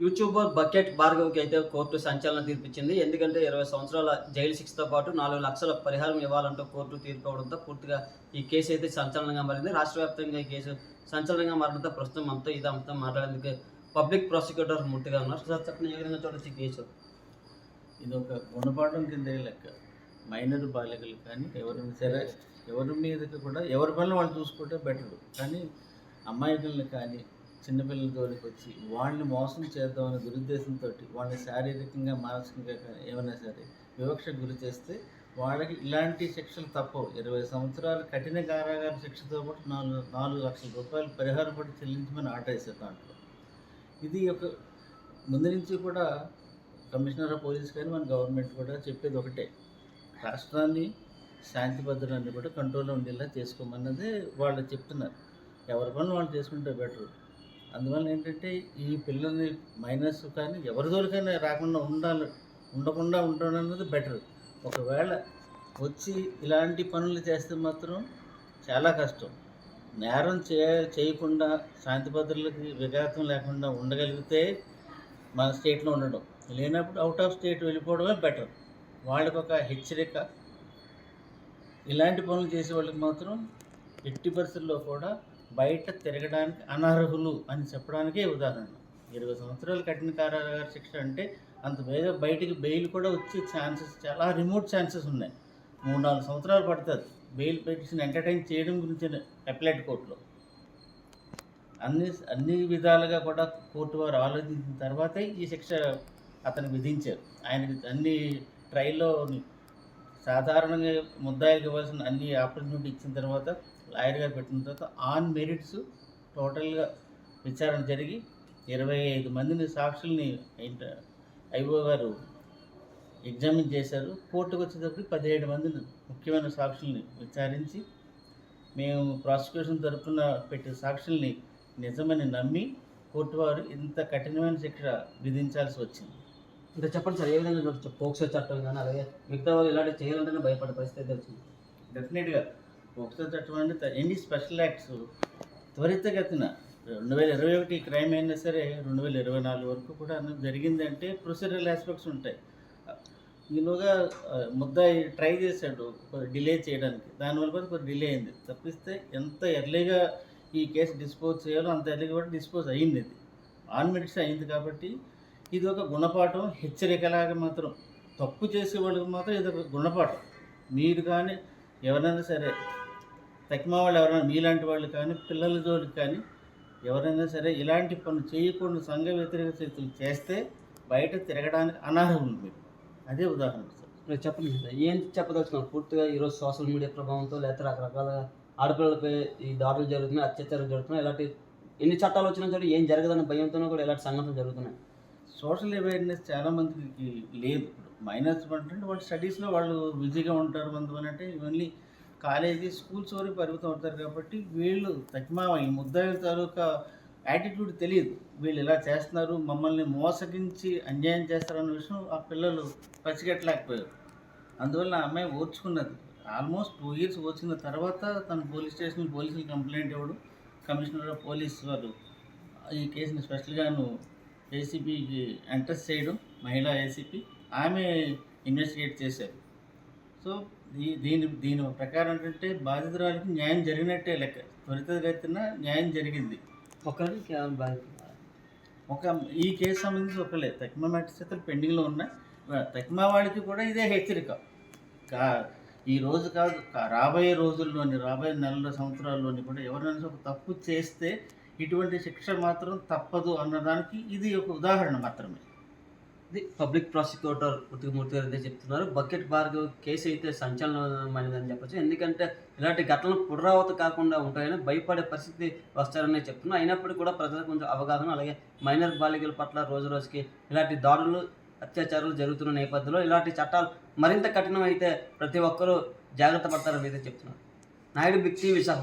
YouTuber bucket భార్గవ్‌కి అయితే court సంచలనం తీర్పిచ్చింది. ఎందుకంటే 20 సంవత్సరాల జైలు శిక్షతో పాటు 4 లక్షల పరిహారం ఇవ్వాలంటూ కోర్టు తీర్పు ఇవ్వడంతో పూర్తిగా ఈ కేసు అయితే సంచలనంగా మారింది. రాష్ట్ర వ్యాప్తంగా ఈ కేసు సంచలనంగా మారడంతో ప్రస్తుతం ఇదంతా మాట్లాడేందుకు పబ్లిక్ ప్రాసిక్యూటర్ మూర్తిగా ఉన్నారు. సార్ చెప్పండి, ఏ విధంగా చూడొచ్చు ఈ కేసు? ఇది ఒక గుణపాఠం కిందే లెక్క. మైనర్ బాలికలు కానీ ఎవరైనా సరే ఎవరి మీదకి కూడా ఎవరి పనులు వాళ్ళు చూసుకుంటే బెటరు. కానీ అమ్మాయికల్ని కానీ చిన్నపిల్లల జోలికి వచ్చి వాళ్ళని మోసం చేద్దామనే దురుద్దేశంతో వాళ్ళని శారీరకంగా మానసికంగా కానీ ఏమైనా సరే వివక్షకు గురి చేస్తే వాళ్ళకి ఇలాంటి శిక్షలు తప్పవు. 20 సంవత్సరాలు కఠిన కారాగార శిక్షతో పాటు 4 లక్షల రూపాయలు పరిహారం పట్టి చెల్లించమని ఆర్డర్ వేసే దాంట్లో ఇది ఒక ముందు నుంచి కూడా కమిషనర్ ఆఫ్ పోలీస్ కానీ మన గవర్నమెంట్ కూడా చెప్పేది ఒకటే, రాష్ట్రాన్ని శాంతి భద్రతని కూడా కంట్రోల్లో ఉండేలా చేసుకోమన్నదే వాళ్ళు చెప్తున్నారు. ఎవరి పనులు వాళ్ళు చేసుకుంటే బెటరు. అందువల్ల ఏంటంటే ఈ పిల్లల్ని మైనస్ కానీ ఎవరి జోలికైనా రాకుండా ఉండకుండా ఉండడం అన్నది బెటర్. ఒకవేళ వచ్చి ఇలాంటి పనులు చేస్తే మాత్రం చాలా కష్టం. నేరం చేయకుండా శాంతి భద్రతలకి విఘాతం లేకుండా ఉండగలిగితే మన స్టేట్లో ఉండడం, లేనప్పుడు అవుట్ ఆఫ్ స్టేట్ వెళ్ళిపోవడమే బెటర్. వాళ్ళకి ఒక హెచ్చరిక. ఇలాంటి పనులు చేసే వాళ్ళకి మాత్రం ఎట్టి పరిస్థితుల్లో కూడా బయట తిరగడానికి అనర్హులు అని చెప్పడానికే ఉదాహరణ. 20 సంవత్సరాలు కఠిన కారాగార శిక్ష అంటే అంత వేగ బయటికి బెయిల్ కూడా వచ్చే ఛాన్సెస్ చాలా రిమోట్ ఛాన్సెస్ ఉన్నాయి. 3-4 సంవత్సరాలు పడుతుంది బెయిల్ పిటిషన్ ఎంటర్టైన్ చేయడం గురించి అప్లైడ్ కోర్టులో. అన్ని విధాలుగా కూడా కోర్టు వారు ఆలోచించిన తర్వాతే ఈ శిక్ష అతనికి విధించారు. ఆయనకి అన్ని ట్రయల్లో సాధారణంగా ముద్దాయికి ఇవ్వాల్సిన అన్ని ఆపర్చునిటీ ఇచ్చిన తర్వాత లాయర్ గారు పెట్టిన తర్వాత ఆన్ మెరిట్స్ టోటల్గా విచారణ జరిగి 25 మందిని సాక్షుల్ని ఐఓ గారు ఎగ్జామిన్ చేశారు. కోర్టుకు వచ్చేటప్పుడు 17 మందిని ముఖ్యమైన సాక్షుల్ని విచారించి మేము ప్రాసిక్యూషన్ తరఫున పెట్టే సాక్షుల్ని నిజమని నమ్మి కోర్టు వారు ఇంత కఠినమైన శిక్ష విధించాల్సి వచ్చింది. ఇంకా చెప్పండి సార్, ఏ విధంగా చూడొచ్చు? పోక్సో చట్టం కానీ అలాగే మిగతా వాళ్ళు ఇలాంటివి చేయాలంటేనే భయపడే పరిస్థితి వచ్చింది. డెఫినెట్గా పోక్సో చట్టం అంటే ఎన్ని స్పెషల్ యాక్ట్స్ త్వరితగతిన 2021 క్రైమ్ అయినా సరే 2024 వరకు కూడా జరిగిందంటే ప్రొసీజరల్ ఆస్పెక్ట్స్ ఉంటాయి. ఈలోగా ముద్దాయి ట్రై చేశాడు డిలే చేయడానికి, దానివల్ల కూడా కొంచెం డిలే అయింది. తప్పిస్తే ఎంత ఎర్లీగా ఈ కేసు డిస్పోజ్ చేయాలో అంత ఎర్లీగా కూడా డిస్పోజ్ అయ్యింది. ఇది ఆన్ మెరిట్స్ అయింది కాబట్టి ఇది ఒక గుణపాఠం, హెచ్చరికలాగా మాత్రం తప్పు చేసే వాళ్ళకి మాత్రం ఇది ఒక గుణపాఠం. మీరు కానీ ఎవరైనా సరే తక్మా వాళ్ళు ఎవరైనా మీలాంటి వాళ్ళు కానీ పిల్లల జోలికి కానీ ఎవరైనా సరే ఇలాంటి పనులు చేయకుండా సంఘ వ్యతిరేక చర్యలు చేస్తే బయట తిరగడానికి అనర్హులు మీరు. అదే ఉదాహరణ సార్. చెప్పండి సార్, ఏం చెప్పదలుచుకున్నారు? పూర్తిగా ఈరోజు సోషల్ మీడియా ప్రభావంతో లేకపోతే రకరకాల ఆడపిల్లలపై ఈ దాడులు జరుగుతున్నాయి, అత్యాచారాలు జరుగుతున్నాయి. ఇలాంటి ఎన్ని చట్టాలు వచ్చినా సరే ఏం జరగదన్న భయంతోనే కూడా ఇలాంటి సంఘటనలు జరుగుతున్నాయి. సోషల్ అవేర్నెస్ చాలామందికి లేదు. మైనర్స్ అంటే వాళ్ళు స్టడీస్లో వాళ్ళు బిజీగా ఉంటారు. కొంతమంది అంటే ఓన్లీ కాలేజీ స్కూల్స్ వరకు పరిమితం అవుతారు కాబట్టి వీళ్ళు తగ్మా ఈ ముద్దాయిల తాలూకా యాటిట్యూడ్ తెలియదు. వీళ్ళు ఇలా చేస్తున్నారు, మమ్మల్ని మోసగించి అన్యాయం చేస్తారన్న విషయం ఆ పిల్లలు పసిగట్టలేకపోయారు. అందువల్ల ఆ అమ్మాయి ఓర్చుకున్నది. ఆల్మోస్ట్ 2 years వచ్చిన తర్వాత తన పోలీస్ స్టేషన్ పోలీసులు కంప్లైంట్ ఇవ్వడం, కమిషనర్ ఆఫ్ పోలీస్ వారు ఈ కేసుని స్పెషల్గాను ఏసీపీకి ఎంట్రెస్ట్ చేయడం, మహిళా ఏసీపీ ఆమె ఇన్వెస్టిగేట్ చేశారు. సో దీని ప్రకారం ఏంటంటే బాధితురాలకి న్యాయం జరిగినట్టే లెక్క. త్వరితగతిన న్యాయం జరిగింది. ఈ కేసు సంబంధించి ఒకలే తక్మా మ్యాటర్స్ అయితే పెండింగ్లో ఉన్నాయి. తక్మా వాళ్ళకి కూడా ఇదే హెచ్చరిక. ఈ రోజు కాదు, రాబోయే రోజుల్లోని రాబోయే నెలల సంవత్సరాల్లోని కూడా ఎవరైనా ఒక తప్పు చేస్తే ఇటువంటి శిక్ష మాత్రం తప్పదు అన్నదానికి ఇది ఒక ఉదాహరణ మాత్రమే. ఇది పబ్లిక్ ప్రాసిక్యూటర్ మూర్తి గారు అయితే చెప్తున్నారు. బకెట్ భార్గవ్ కేసు అయితే సంచలనమైనదని చెప్పచ్చు. ఎందుకంటే ఇలాంటి ఘటనలు పునరావృతం కాకుండా ఉంటాయని భయపడే పరిస్థితి వస్తారని చెప్తున్నారు. అయినప్పటికీ కూడా ప్రజలకు కొంచెం అవగాహన, అలాగే మైనర్ బాలికల పట్ల రోజు రోజుకి ఇలాంటి దాడులు అత్యాచారాలు జరుగుతున్న నేపథ్యంలో ఇలాంటి చట్టాలు మరింత కఠినమైతే ప్రతి ఒక్కరూ జాగ్రత్త పడతారని అయితే చెప్తున్నారు. Naidu Big TV Visakha.